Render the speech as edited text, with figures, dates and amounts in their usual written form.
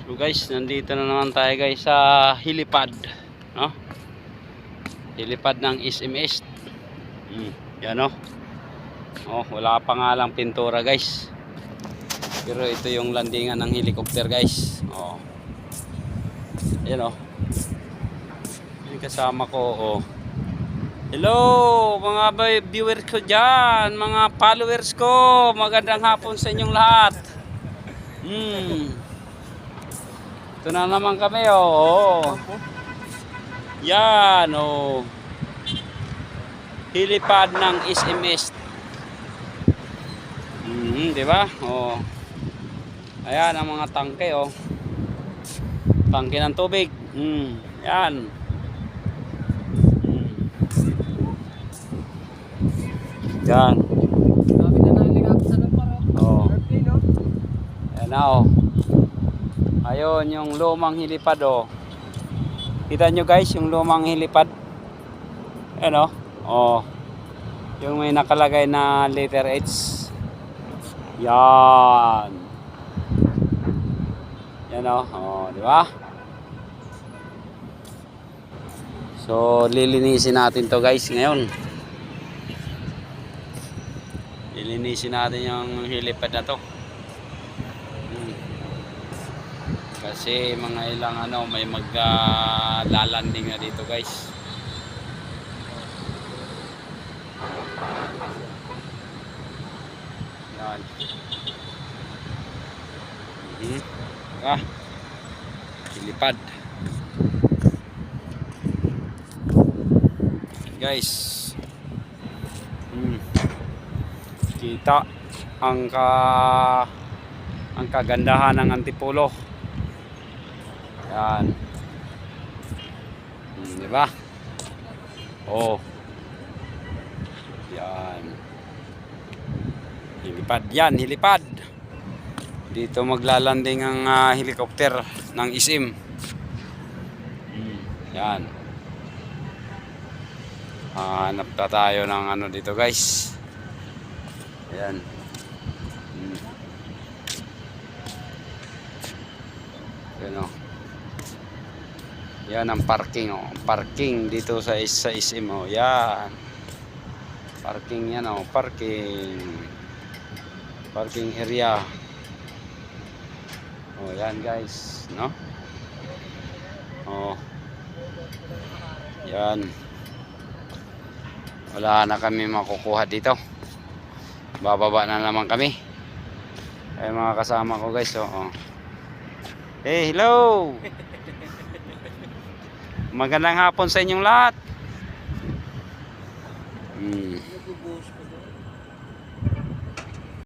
So guys, nandito na naman tayo guys sa helipad, no? Helipad ng SMS. Yan no. Oh, wala pa nga lang pintura guys. Pero ito yung landingan ng helicopter guys. Oh. Yan oh. Yung kasama ko oh. Hello mga viewers ko dyan, mga followers ko. Magandang hapon sa inyong lahat. Ito na naman kami oh. Yan oh. Helipad ng SMS. Di ba? Oh. Ayan ang mga tangke oh. Tangke ng tubig. Yan. Yan. Oh. Ayan na oh. Ayun yung lumang helipad oh. Kita nyo guys yung lumang helipad. Ayan oh. Oh. Yung may nakalagay na letter H. Yan. Yan oh. Oh, di ba? So lilinisin natin to guys ngayon. Lilinisin natin yung helipad na to. Kasi mga ilang ano may maglalanding na dito guys. Yan. Helipad. Guys. Kita ang kagandahan ng Antipolo. Yan. Di ba? Oh. Yan. Helipad yan, helipad. Dito maglalanding ang helicopter ng ISIM. Yan. Hanap na tayo ng ano dito guys. Ayan. Yan o. Yan ang parking o. Parking dito sa ISIM o. Yan. Parking yan o. Parking. Parking area. O yan guys. No? O. Yan. Wala na kami makukuha dito. Bababa na naman kami. Ay mga kasama ko guys oh. Hey, hello. Magandang hapon sa inyong lahat.